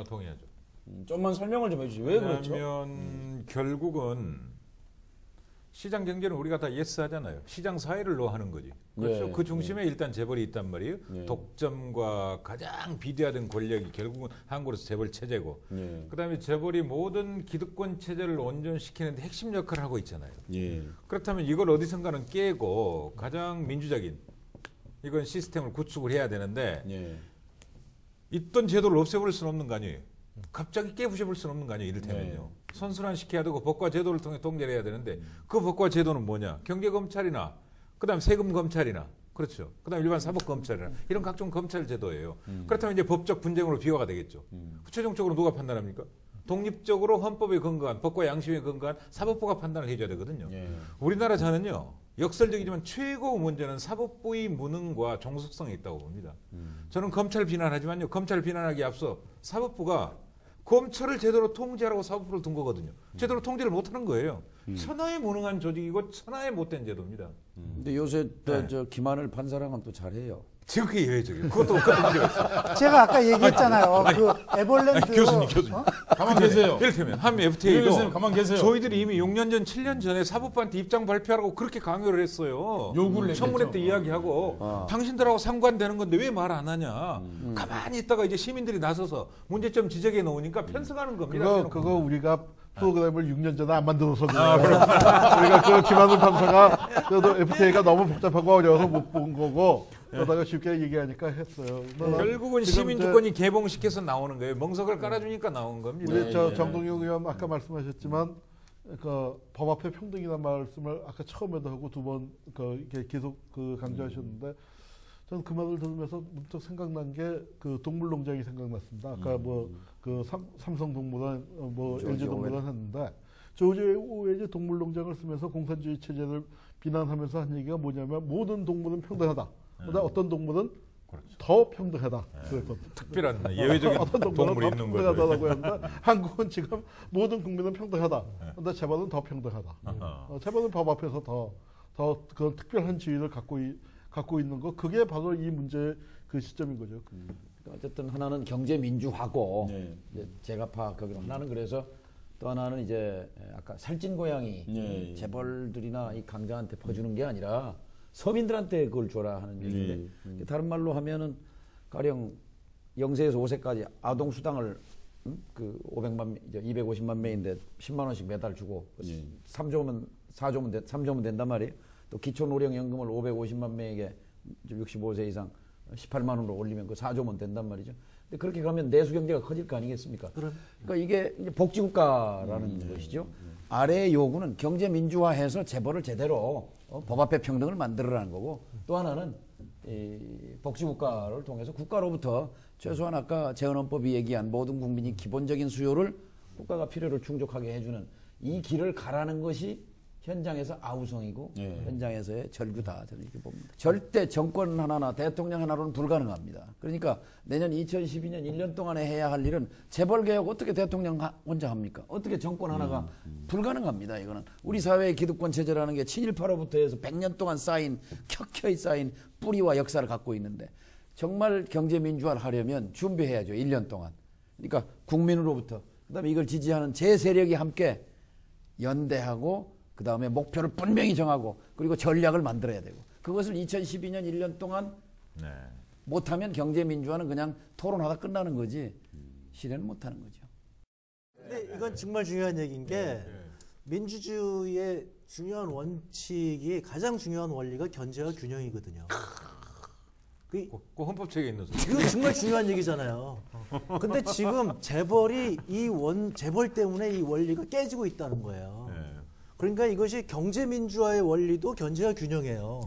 동의하죠. 좀만 설명을 좀 해주시죠. 왜 그렇죠? 왜냐하면 결국은 시장 경제는 우리가 다 예스 하잖아요. 시장 사회를 노하는 거지. 그렇죠. 예, 그 중심에 일단 재벌이 있단 말이에요. 예. 독점과 가장 비대화된 권력이 결국은 한국으로서 재벌 체제고, 예. 그다음에 재벌이 모든 기득권 체제를 온전시키는데 핵심 역할을 하고 있잖아요. 예. 그렇다면 이걸 어디선가는 깨고 가장 민주적인 이건 시스템을 구축을 해야 되는데 예. 있던 제도를 없애버릴 수는 없는 거 아니에요. 갑자기 깨부셔볼 수는 없는 거 아니에요. 이를테면요. 선순환시켜야 되고 법과 제도를 통해 통제를 해야 되는데 그 법과 제도는 뭐냐. 경제검찰이나 그다음 세금검찰이나 그렇죠. 그다음 일반 사법검찰이나 이런 각종 검찰 제도예요. 그렇다면 이제 법적 분쟁으로 비화가 되겠죠. 최종적으로 누가 판단합니까? 독립적으로 헌법에 근거한 법과 양심에 근거한 사법부가 판단을 해줘야 되거든요. 예. 우리나라 자는요. 역설적이지만 최고 문제는 사법부의 무능과 종속성에 있다고 봅니다. 저는 검찰 비난하지만요. 검찰 비난하기에 앞서 사법부가 검찰을 제대로 통제하라고 사법부를 둔 거거든요. 제대로 통제를 못하는 거예요. 천하에 무능한 조직이고 천하에 못된 제도입니다. 근데 요새 저 김하늘 판사랑은 또 잘해요. 지금 그게 예외적이에요. 그것도 문제가 있어요. 제가 아까 얘기했잖아요. 그 에벌랜드. 교수님. 가만 계세요. 이를테면 한 FTA도 가만 계세요. 저희들이 이미 6년 전, 7년 전에 사법부한테 입장 발표하라고 그렇게 강요를 했어요. 요구를 했죠. 청문회 때 이야기하고 당신들하고 상관되는 건데 왜 말 안 하냐. 가만히 있다가 이제 시민들이 나서서 문제점 지적해 놓으니까 편승하는 겁니다. 그거 우리가 프로그램을 6년 전에 안 만들어서 그래요. 우리가 그 김한우 판사가 그래도 FTA가 너무 복잡하고 어려워서 못 본 거고 그러다가 쉽게 얘기하니까 했어요. 결국은 시민 주권이 개봉시켜서 나오는 거예요. 멍석을 깔아주니까 나온 겁니다. 우리 정동영 의원 아까 말씀하셨지만 그 법 앞에 평등이라는 말씀을 아까 처음에도 하고 두 번 이렇게 계속 강조하셨는데 저는 그 말을 들으면서 문득 생각난 게 그 동물농장이 생각났습니다. 아까 그 삼성동물원 LG동물원 했는데 조지 오웰이 동물농장을 쓰면서 공산주의 체제를 비난하면서 한 얘기가 뭐냐면 모든 동물은 평등하다. 그러나 어떤 동물은 그렇죠. 더 평등하다. 그랬거든요. 특별한 예외적인 동물이 있는 거죠. 평등하다고 했는데 한국은 지금 모든 국민은 평등하다. 그런데 재벌은 더 평등하다. 재벌은 법 앞에서 더 그 특별한 지위를 갖고 있는 거 그게 바로 이 문제의 그 시점인 거죠. 어쨌든 하나는 경제 민주화고 네. 이제 제가 파악하기로 하나는 그래서 또 하나는 이제 아까 살찐 고양이 재벌들이나 이 강자한테 퍼주는 게 아니라 서민들한테 그걸 줘라 하는 얘기인데 다른 말로 하면은 가령 0세에서 5세까지 아동 수당을 그 500만 이제 250만 명인데 10만 원씩 매달 주고 3조면 된단 말이에요. 또 기초노령연금을 550만 명에게 65세 이상 18만 원으로 올리면 그 4조면 된단 말이죠. 근데 그렇게 가면 내수 경제가 커질 거 아니겠습니까? 그러니까 이게 이제 복지국가라는 것이죠. 아래의 요구는 경제 민주화해서 재벌을 제대로 법 앞에 평등을 만들어라는 거고 또 하나는 이 복지국가를 통해서 국가로부터 최소한 아까 재헌헌법이 얘기한 모든 국민이 기본적인 수요를 국가가 필요를 충족하게 해주는 이 길을 가라는 것이 현장에서 아우성이고 현장에서의 절규다 저는 이렇게 봅니다. 절대 정권 하나나 대통령 하나로는 불가능합니다. 그러니까 내년 2012년 1년 동안에 해야 할 일은 재벌개혁 어떻게 대통령 혼자 합니까? 어떻게 정권 하나가 불가능합니다. 이거는 우리 사회의 기득권 체제라는 게 친일파로부터 해서 100년 동안 쌓인 켜켜이 쌓인 뿌리와 역사를 갖고 있는데 정말 경제민주화를 하려면 준비해야죠. 1년 동안. 그러니까 국민으로부터 그다음에 이걸 지지하는 제 세력이 함께 연대하고 그 다음에 목표를 분명히 정하고 그리고 전략을 만들어야 되고 그것을 2012년 1년 동안 못하면 경제민주화는 그냥 토론하다 끝나는 거지 실현은 못하는 거죠. 근데 이건 정말 중요한 얘기인 게 민주주의의 중요한 원칙이 가장 중요한 원리가 견제와 균형이거든요. 그 헌법책에 있는 소리. 이거 정말 중요한 얘기잖아요. 근데 지금 재벌이 재벌 때문에 이 원리가 깨지고 있다는 거예요. 그러니까 이것이 경제민주화의 원리도 견제와 균형이에요.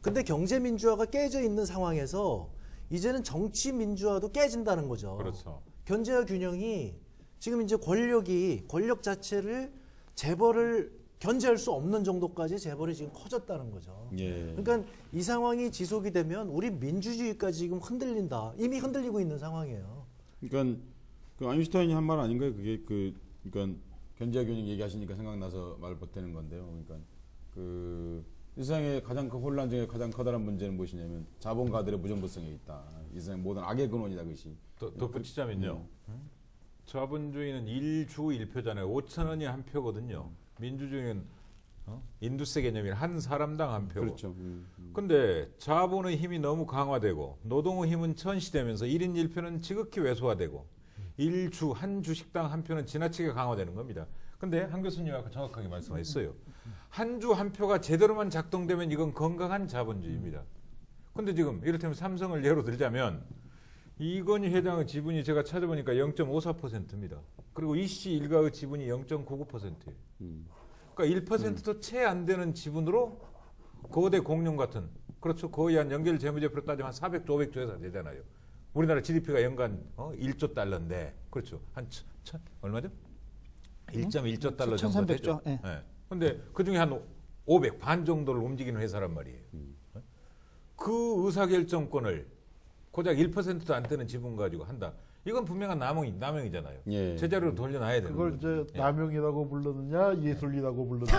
근데 경제민주화가 깨져 있는 상황에서 이제는 정치민주화도 깨진다는 거죠. 그렇죠. 견제와 균형이 지금 이제 권력 자체를 재벌을 견제할 수 없는 정도까지 재벌이 지금 커졌다는 거죠. 그러니까 이 상황이 지속이 되면 우리 민주주의까지 지금 흔들린다. 이미 흔들리고 있는 상황이에요. 그러니까 그 아인슈타인이 한 말 아닌가요? 그게 그러니까 견제와 균형 얘기하시니까 생각나서 말 보태는 건데요. 그러니까 그 세상의 가장 큰 혼란 중에 가장 커다란 문제는 무엇이냐면 자본가들의 무정부성에 있다. 이 세상 모든 악의 근원이다 그것이. 더 붙이자면요. 자본주의는 1주 1표잖아요. 5천 원이 한 표거든요. 민주주의는 인두세 개념이 한 사람당 한 표고. 그렇죠. 근데 자본의 힘이 너무 강화되고 노동의 힘은 천시되면서 1인 1표는 지극히 왜소화되고 1주 한 주식당 한 표는 지나치게 강화되는 겁니다. 근데 한 교수님 아까 정확하게 말씀하셨어요. 한 주 한 표가 제대로만 작동되면 이건 건강한 자본주의입니다. 근데 지금 이를테면 삼성을 예로 들자면 이건희 회장의 지분이 제가 찾아보니까 0.54%입니다. 그리고 이씨 일가의 지분이 0.99%예요. 그러니까 1%도 채 안 되는 지분으로 거대 공룡 같은, 그렇죠. 거의 한 연결 재무제표로 따지면 한 400조, 500조 회사 되잖아요. 우리나라 GDP가 연간 1조 달러인데, 그렇죠. 한 얼마죠? 1.1조 달러 정도 되죠. 1,300조. 예. 근데 그 중에 한 500, 반 정도를 움직이는 회사란 말이에요. 그 의사결정권을 고작 1%도 안 되는 지분 가지고 한다. 이건 분명한 남용이잖아요. 예. 제자리로 돌려놔야 되는 그걸 거죠. 이제 남용이라고 부르느냐 예술이라고 부르느냐.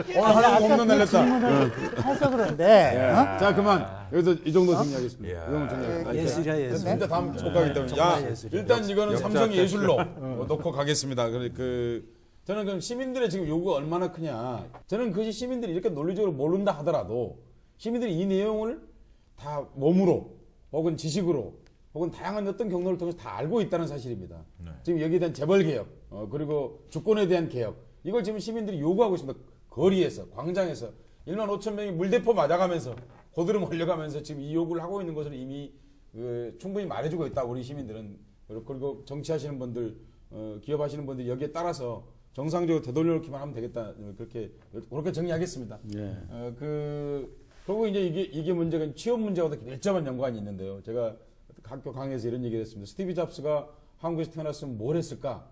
오늘 하나 홈런 날렸다. 질문을 해서 그런데 어? 자 그만 여기서 이 정도 정리하겠습니다. 야. 이 정도 정리하겠습니다. 예술이야, 예술. 진짜 다음 못 가기 때문에 정말 예술이야. 일단 이거는 역사 삼성 텍스트. 예술로 놓고 가겠습니다. 저는 그럼 시민들의 지금 요구가 얼마나 크냐. 저는 그것이 시민들이 이렇게 논리적으로 모른다 하더라도 시민들이 이 내용을 다 몸으로 혹은 지식으로 혹은 다양한 어떤 경로를 통해서 다 알고 있다는 사실입니다. 네. 지금 여기에 대한 재벌 개혁, 그리고 주권에 대한 개혁, 이걸 지금 시민들이 요구하고 있습니다. 거리에서, 광장에서 1만 5천 명이 물대포 맞아가면서 고드름 흘려가면서 지금 이 요구를 하고 있는 것을 이미 충분히 말해주고 있다. 우리 시민들은. 그리고 정치하시는 분들, 기업하시는 분들 여기에 따라서 정상적으로 되돌려놓기만 하면 되겠다. 그렇게 정리하겠습니다. 예. 그리고 이제 이게 문제가 취업 문제와도 밀접한 연관이 있는데요. 제가 학교 강의에서 이런 얘기를 했습니다. 스티브 잡스가 한국에서 태어났으면 뭘 했을까?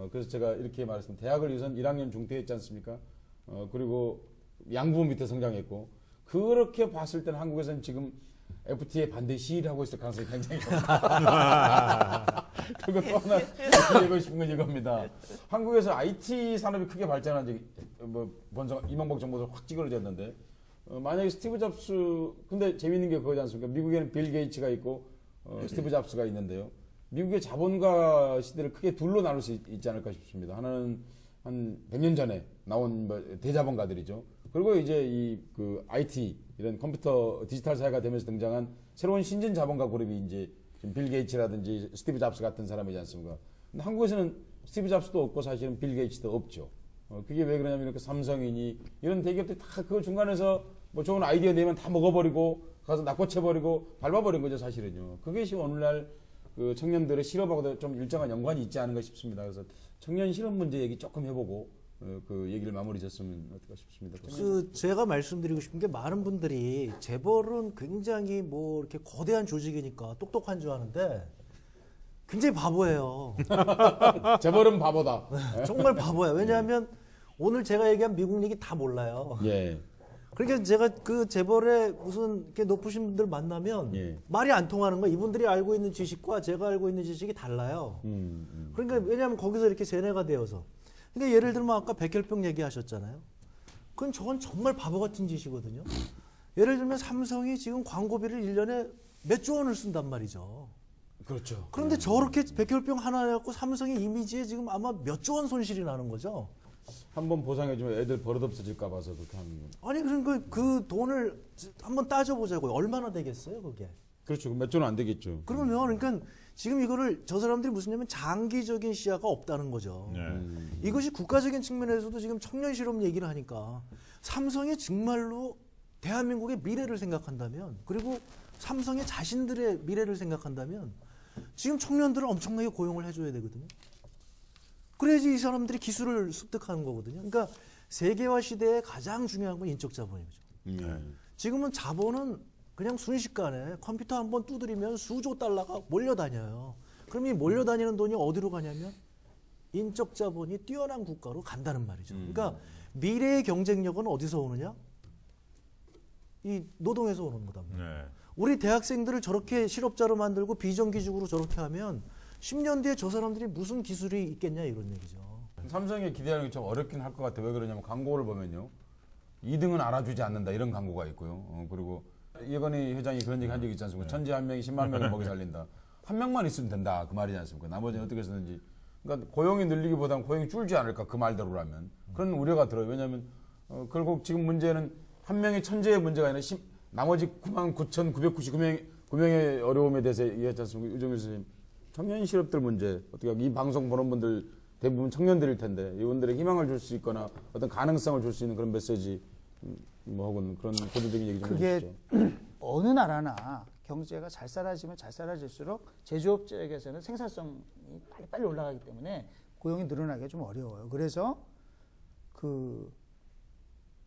그래서 제가 이렇게 말했습니다. 대학을 우선 1학년 중퇴했지 않습니까? 그리고 양부모 밑에 성장했고, 그렇게 봤을 때는 한국에서는 지금 FTA에 반대 시위를 하고 있을 가능성이 굉장히 높다. 그리고 또 하나 얘기하고 싶은 건 이겁니다. 한국에서 IT 산업이 크게 발전한 적이 이명박 정부도 확 찌그러졌는데, 만약에 스티브 잡스, 근데 재밌는 게 그거지 않습니까? 미국에는 빌 게이츠가 있고 스티브 잡스가 있는데요. 미국의 자본가 시대를 크게 둘로 나눌 수 있지 않을까 싶습니다. 하나는 한 100년 전에 나온 대자본가들이죠. 그리고 이제 IT 이런 컴퓨터 디지털 사회가 되면서 등장한 새로운 신진 자본가 그룹이 이제 지금 빌 게이츠라든지 스티브 잡스 같은 사람이지 않습니까? 근데 한국에서는 스티브 잡스도 없고 사실은 빌 게이츠도 없죠. 그게 왜 그러냐면 이렇게 삼성이니 이런 대기업들이 다 그 중간에서 뭐 좋은 아이디어 내면 다 먹어버리고 가서 낚고채버리고 밟아버린 거죠, 사실은요. 그게 지금 오늘날 그 청년들의 실업하고도 좀 일정한 연관이 있지 않은가 싶습니다. 그래서 청년 실업 문제 얘기 조금 해보고 그 얘기를 마무리 졌으면 어떨까 싶습니다. 제가 말씀드리고 싶은 게 많은 분들이 재벌은 굉장히 뭐 이렇게 거대한 조직이니까 똑똑한 줄 아는데 굉장히 바보예요. 재벌은 바보다. 정말 바보예요. 왜냐하면 오늘 제가 얘기한 미국 얘기 다 몰라요. 예. 그러니까 제가 그 재벌의 무슨 이렇게 높으신 분들 만나면 예. 말이 안 통하는 거예요. 이분들이 알고 있는 지식과 제가 알고 있는 지식이 달라요. 그러니까 왜냐하면 거기서 이렇게 세뇌가 되어서. 그러니까 예를 들면 아까 백혈병 얘기하셨잖아요. 그건 저건 정말 바보 같은 짓이거든요. 예를 들면 삼성이 지금 광고비를 1년에 몇 조 원을 쓴단 말이죠. 그렇죠. 그런데 저렇게 백혈병 하나 해갖고 삼성의 이미지에 지금 아마 몇 조 원 손실이 나는 거죠. 한번 보상해주면 애들 버릇없어질까 봐서 그렇게 하는 거예요. 아니 그러니까 그 돈을 한번 따져보자고요. 얼마나 되겠어요, 그게? 그렇죠. 몇 조는 안 되겠죠. 그러면 그러니까 지금 이거를 저 사람들이 무슨 냐면 장기적인 시야가 없다는 거죠. 이것이 국가적인 측면에서도 지금 청년 실업 얘기를 하니까 삼성이 정말로 대한민국의 미래를 생각한다면 그리고 삼성의 자신들의 미래를 생각한다면 지금 청년들을 엄청나게 고용을 해줘야 되거든요. 그래야지 이 사람들이 기술을 습득하는 거거든요. 그러니까 세계화 시대에 가장 중요한 건 인적 자본이죠. 지금은 자본은 그냥 순식간에 컴퓨터 한번 두드리면 수조 달러가 몰려다녀요. 그럼 이 몰려다니는 돈이 어디로 가냐면 인적 자본이 뛰어난 국가로 간다는 말이죠. 그러니까 미래의 경쟁력은 어디서 오느냐? 이 노동에서 오는 거다. 네. 우리 대학생들을 저렇게 실업자로 만들고 비정규직으로 저렇게 하면 10년 뒤에 저 사람들이 무슨 기술이 있겠냐 이런 얘기죠. 삼성에 기대하는 게 좀 어렵긴 할 것 같아요. 왜 그러냐면 광고를 보면요. 2등은 알아주지 않는다 이런 광고가 있고요. 그리고 이건희 회장이 그런 얘기 한 적이 있지 않습니까? 천재 한 명이 10만 명을 먹여 살린다. 한 명만 있으면 된다 그 말이지 않습니까? 나머지는 어떻게 해서든지 그러니까 고용이 늘리기보다는 고용이 줄지 않을까 그 말대로라면 그런 우려가 들어요. 왜냐하면 결국 지금 문제는 한 명의 천재의 문제가 아니라 나머지 99,999명의 어려움에 대해서 얘기했지 않습니까? 유정규 선생님 청년 실업들 문제 어떻게 이 방송 보는 분들 대부분 청년들일 텐데 이분들에게 희망을 줄 수 있거나 어떤 가능성을 줄 수 있는 그런 메시지 뭐 혹은 그런 고도적인 얘기 좀 해주시죠. 그게 어느 나라나 경제가 잘 살아지면 잘 살아질수록 제조업체에게서는 생산성이 빨리빨리 올라가기 때문에 고용이 늘어나기가 좀 어려워요. 그래서 그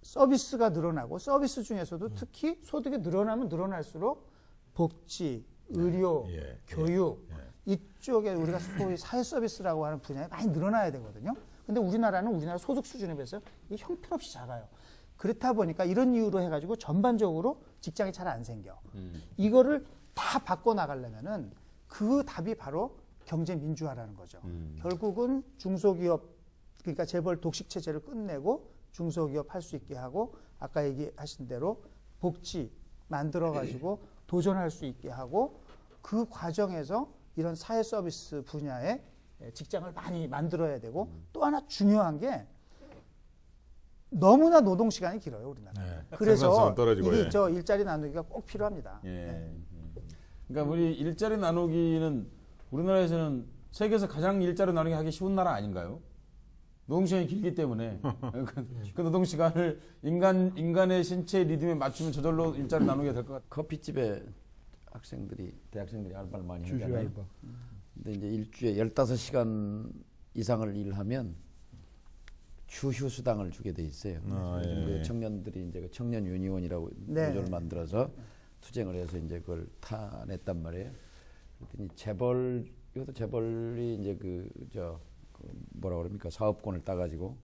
서비스가 늘어나고 서비스 중에서도 특히 소득이 늘어나면 늘어날수록 복지, 의료, 교육 이쪽에 우리가 소위 사회 서비스라고 하는 분야에 많이 늘어나야 되거든요. 근데 우리나라는 우리나라 소득 수준에 비해서 이 형편없이 작아요. 그렇다 보니까 이런 이유로 해가지고 전반적으로 직장이 잘 안 생겨. 이거를 다 바꿔나가려면은 그 답이 바로 경제 민주화라는 거죠. 결국은 중소기업, 그러니까 재벌 독식 체제를 끝내고 중소기업 할 수 있게 하고 아까 얘기하신 대로 복지 만들어가지고 도전할 수 있게 하고 그 과정에서 이런 사회 서비스 분야에 직장을 많이 만들어야 되고 또 하나 중요한 게 너무나 노동 시간이 길어요, 우리나라. 그래서 생산성은 떨어지고, 이게 저 일자리 나누기가 꼭 필요합니다. 그러니까 우리 일자리 나누기는 우리나라에서는 세계에서 가장 일자리 나누기 하기 쉬운 나라 아닌가요? 노동 시간이 길기 때문에 그 노동 시간을 인간의 신체 리듬에 맞추면 저절로 일자리 나누게 될 것 같아요. 커피집에 대학생들이 알바를 많이 주주 하잖아요. 알바. 근데 이제 일주에 15시간 이상을 일하면 추휴 수당을 주게 돼 있어요. 요즘 그 청년들이 이제 그 청년 유니온이라고 네. 구조를 만들어서 투쟁을 해서 이제 그걸 타냈단 말이에요. 그랬더니 이것도 재벌이 이제 뭐라 그럽니까? 사업권을 따가지고